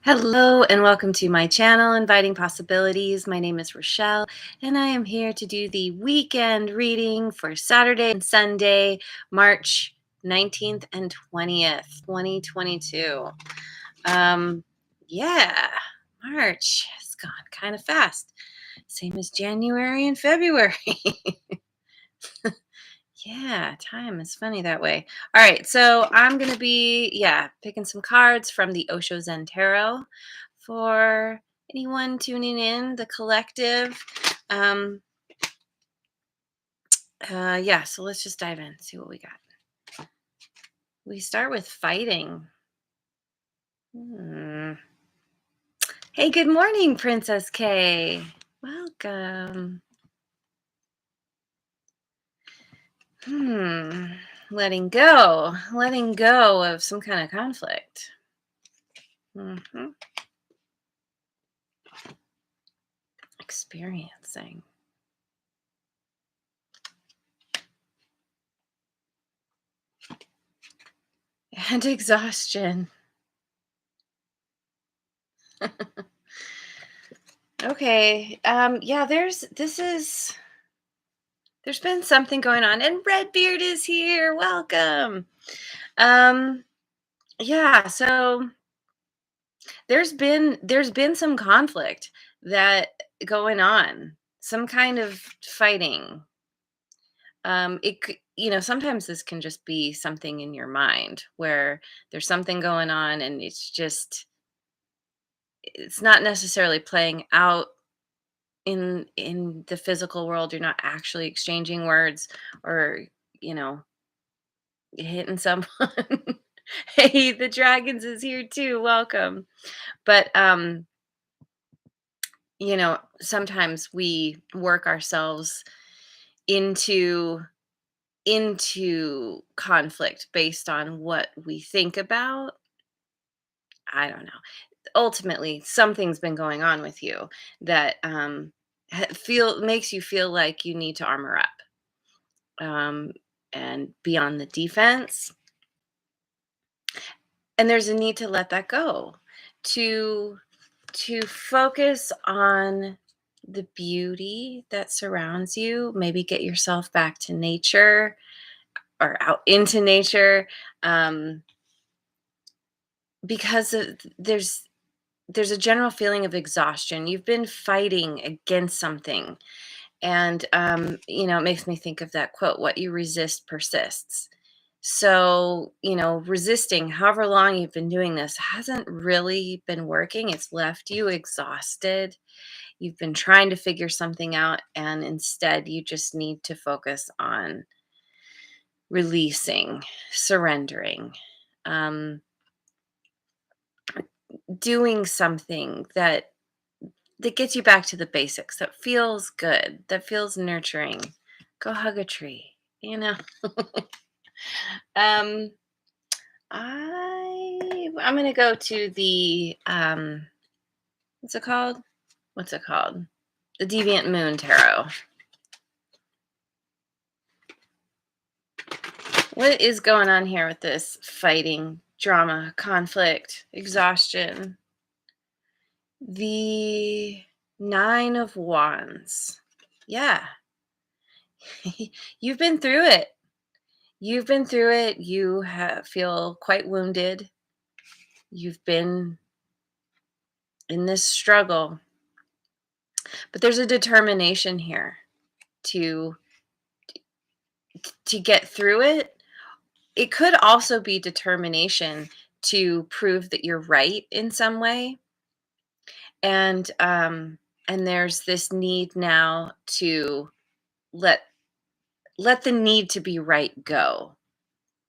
Hello and welcome to my channel, Inviting Possibilities. My name is Rochelle, and I am here to do the weekend reading for Saturday and Sunday, March 19th and 20th, 2022. Um, yeah, March has gone kind of fast, same as January and February. Yeah, time is funny that way. All right, so I'm going to be, picking some cards from the Osho Zen Tarot for anyone tuning in, the collective. Um, so let's just dive in, see what we got. We start with fighting. Hmm. Hey, good morning, Princess K. Welcome. Hmm. Letting go of some kind of conflict. Hmm. Experiencing. And exhaustion. Okay. There's been something going on, and Redbeard is here. Welcome. Um so there's been some conflict that going on, some kind of fighting. Sometimes this can just be something in your mind where there's something going on and it's not necessarily playing out in the physical world. You're not actually exchanging words or you know hitting someone. Hey, the dragons is here too, welcome. But sometimes we work ourselves into conflict based on what we think about. I don't know, ultimately something's been going on with you that feel makes you feel like you need to armor up, um, and be on the defense. And there's a need to let that go, to focus on the beauty that surrounds you. Maybe get yourself back to nature or out into nature, um, because there's a general feeling of exhaustion. You've been fighting against something, and it makes me think of that quote, "What you resist persists." So, resisting, however long you've been doing this, hasn't really been working. It's left you exhausted. You've been trying to figure something out, and instead, you just need to focus on releasing, surrendering, um, doing something that gets you back to the basics, that feels good, that feels nurturing. Go hug a tree, you know. um, I'm gonna go to the what's it called? What's it called? The Deviant Moon Tarot. What is going on here with this fighting, drama, conflict, exhaustion? The Nine of Wands. Yeah. You've been through it. You've been through it. Feel quite wounded. You've been in this struggle, but there's a determination here to get through it. It could also be determination to prove that you're right in some way. And there's this need now to let the need to be right go.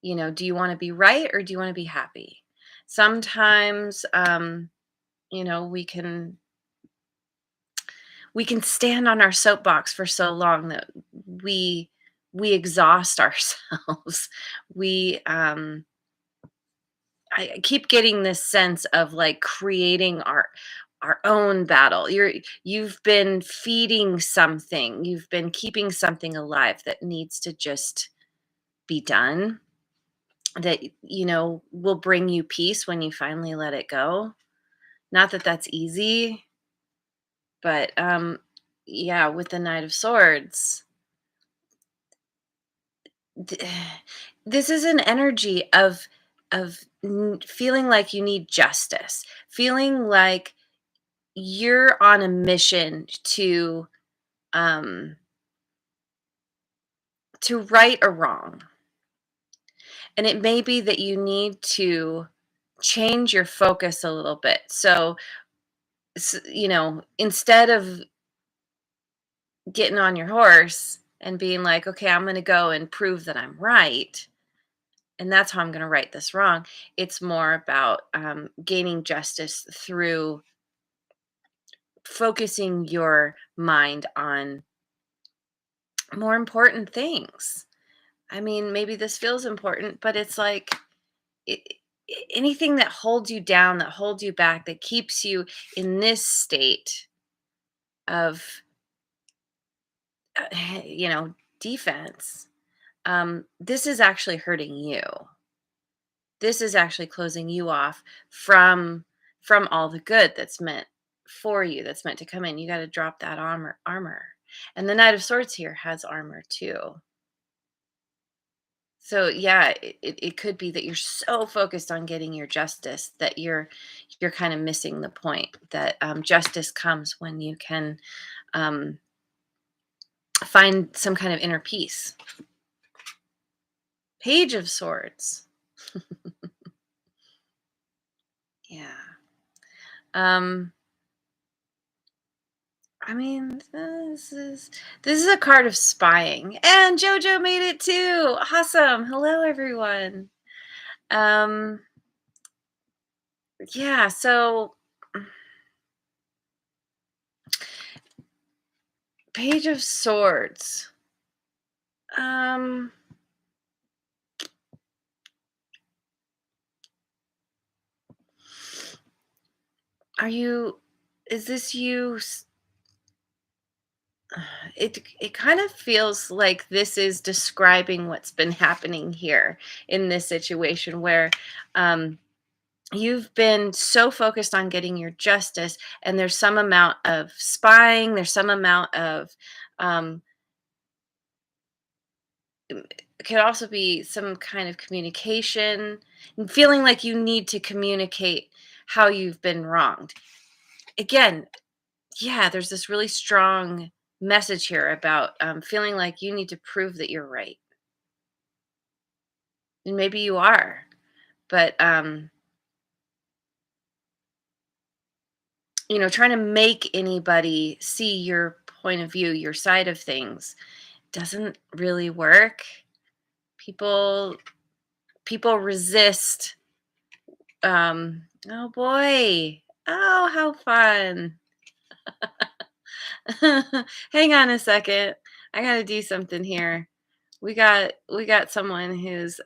Do you want to be right or do you want to be happy? Sometimes we can stand on our soapbox for so long that we we exhaust ourselves. we I keep getting this sense of like creating our own battle. You've been feeding something. You've been keeping something alive that needs to just be done. That will bring you peace when you finally let it go. Not that that's easy, but yeah, with the Knight of Swords, th- this is an energy of feeling like you need justice, feeling like you're on a mission um to right a wrong. And it may be that you need to change your focus a little bit. So, instead of getting on your horse and being like, okay, I'm going to go and prove that I'm right, and that's how I'm going to right this wrong, it's more about gaining justice through focusing your mind on more important things. I mean, maybe this feels important, but it's like it, anything that holds you down, that holds you back, that keeps you in this state of, defense. This is actually hurting you. This is actually closing you off from all the good that's meant for you, that's meant to come in. You got to drop that armor. And the Knight of Swords here has armor too. So yeah, it could be that you're so focused on getting your justice that you're kind of missing the point that justice comes when you can um, find some kind of inner peace. Page of Swords. Yeah. Um, I mean, this is a card of spying, and JoJo made it too. Awesome. Hello, everyone. Um, yeah. So, Page of Swords. Um, are you? Is this you? It kind of feels like this is describing what's been happening here in this situation where um, you've been so focused on getting your justice, and there's some amount of spying, there's some amount of um, it could also be some kind of communication and feeling like you need to communicate how you've been wronged. Again, yeah, there's this really strong message here about feeling like you need to prove that you're right. And maybe you are, but trying to make anybody see your point of view, your side of things doesn't really work. People people resist oh boy. Oh, how fun. Hang on a second. I got to do something here. We got someone who's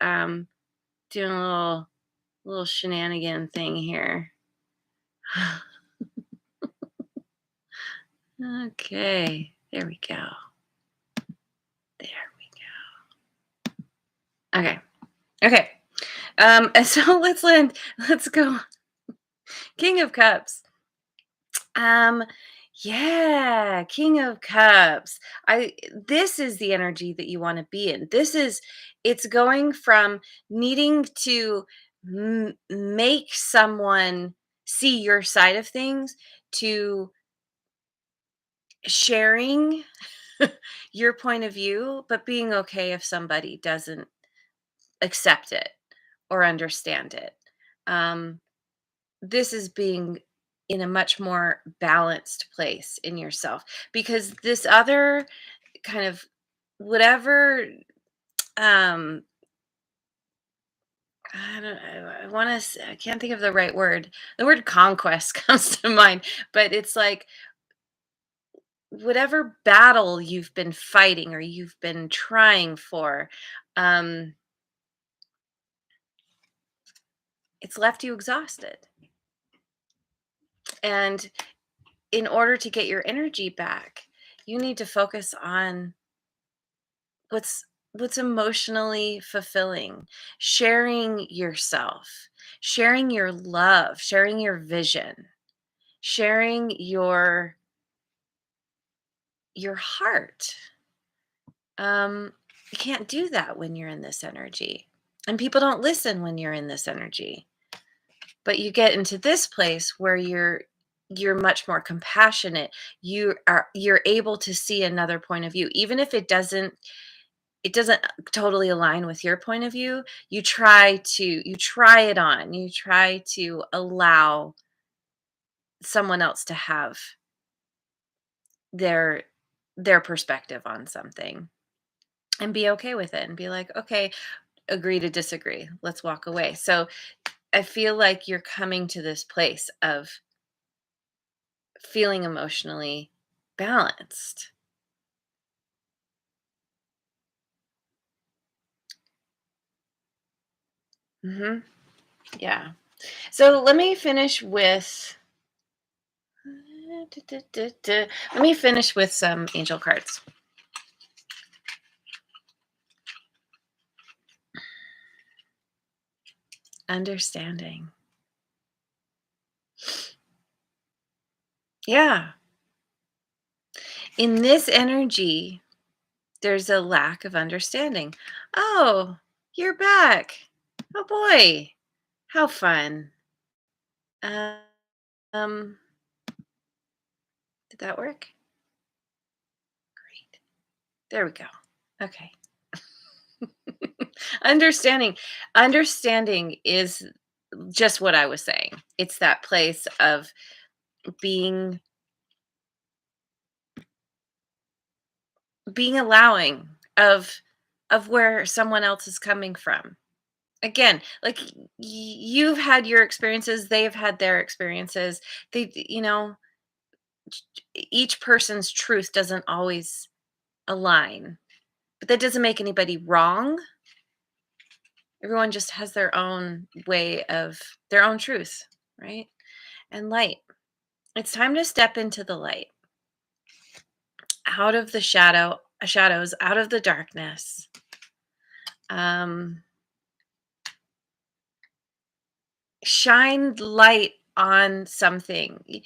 doing a little shenanigan thing here. Okay, there we go. There we go. Okay. Okay. So let's land. Let's go. King of Cups. Um, yeah, King of Cups. I This is the energy that you want to be in. It's going from needing to make someone see your side of things to sharing your point of view, but being okay if somebody doesn't accept it or understand it. Um, this is being in a much more balanced place in yourself because this other kind of whatever um I want to I can't think of the right word. The word conquest comes to mind, but it's like whatever battle you've been fighting or you've been trying for, um it's left you exhausted. And in order to get your energy back, you need to focus on what's emotionally fulfilling, sharing yourself, sharing your love, sharing your vision. sharing your heart. Um, you can't do that when you're in this energy. And people don't listen when you're in this energy. But you get into this place where you're much more compassionate. You're able to see another point of view. Even if it doesn't totally align with your point of view, you try it on. You try to allow someone else to have their their perspective on something and be okay with it and be like, okay, agree to disagree. Let's walk away. So I feel like you're coming to this place of feeling emotionally balanced. Hmm. Yeah. So let me finish with let me finish with some angel cards. Understanding. Yeah. In this energy, there's a lack of understanding. Oh, you're back. Oh boy. How fun. Uh, Um, did that work? Great. There we go. Okay. Understanding. Understanding is just what I was saying. It's that place of being being allowing of where someone else is coming from. Again, like you've had your experiences, they've had their experiences. Each person's truth doesn't always align, but that doesn't make anybody wrong. Everyone just has their own way of their own truth, right? And light. It's time to step into the light, out of the shadows, out of the darkness. Um, shine light on something.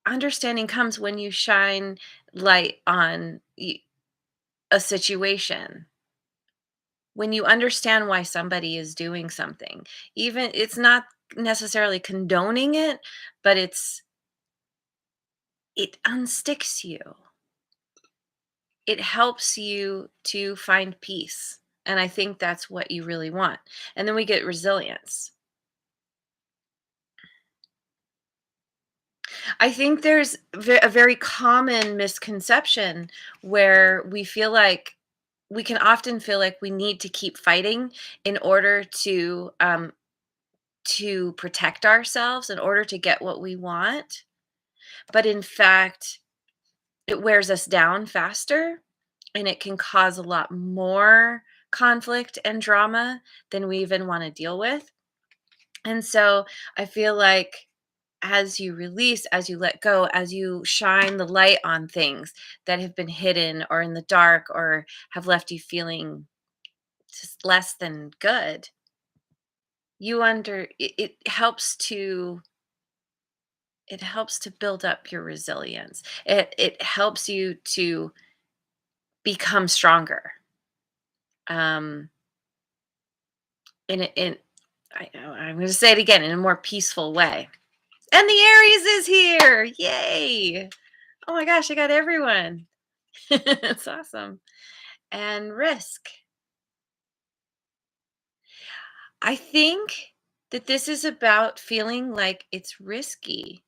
Understanding comes when you shine light on a situation. When you understand why somebody is doing something, even it's not necessarily condoning it, but it unsticks you. It helps you to find peace. And I think that's what you really want. And then we get resilience. I think there's a very common misconception where we can often feel like we need to keep fighting in order to protect ourselves, in order to get what we want. But in fact, it wears us down faster and it can cause a lot more conflict and drama than we even want to deal with. And so I feel like as you release, as you let go, as you shine the light on things that have been hidden or in the dark or have left you feeling just less than good, it helps to build up your resilience. It helps you to become stronger. Um, in I'm going to say it again, in a more peaceful way. And the Aries is here! Yay! Oh my gosh, I got everyone. It's awesome. And risk. I think that this is about feeling like it's risky.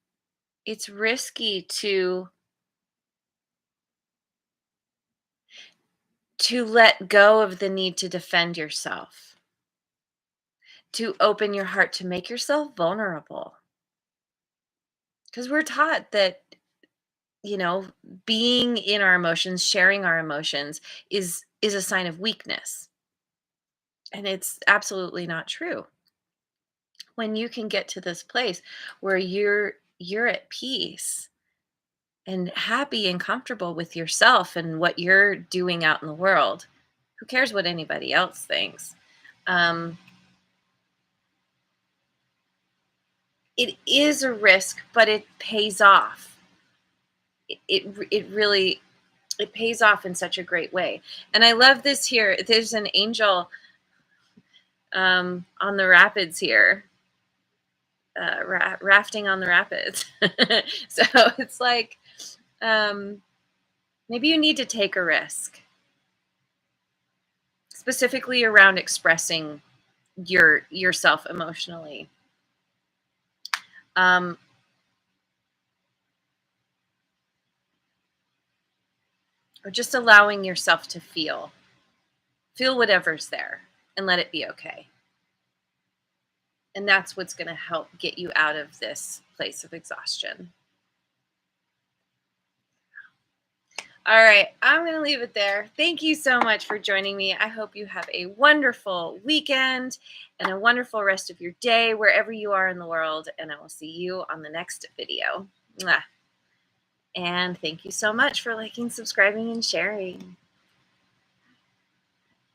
It's risky to let go of the need to defend yourself, to open your heart, to make yourself vulnerable. Because we're taught that, you know, being in our emotions, sharing our emotions is a sign of weakness. And it's absolutely not true. When you can get to this place where you're at peace and happy and comfortable with yourself and what you're doing out in the world, who cares what anybody else thinks? um, it is a risk, but it pays off. It really, it pays off in such a great way. And I love this here. There's an angel on the rapids here, rafting on the rapids. So it's like, um, maybe you need to take a risk, specifically around expressing yourself emotionally. Um, or just allowing yourself to feel whatever's there and let it be okay. And that's what's going to help get you out of this place of exhaustion. All right, I'm going to leave it there. Thank you so much for joining me. I hope you have a wonderful weekend and a wonderful rest of your day wherever you are in the world. And I will see you on the next video. Mwah. And thank you so much for liking, subscribing, and sharing.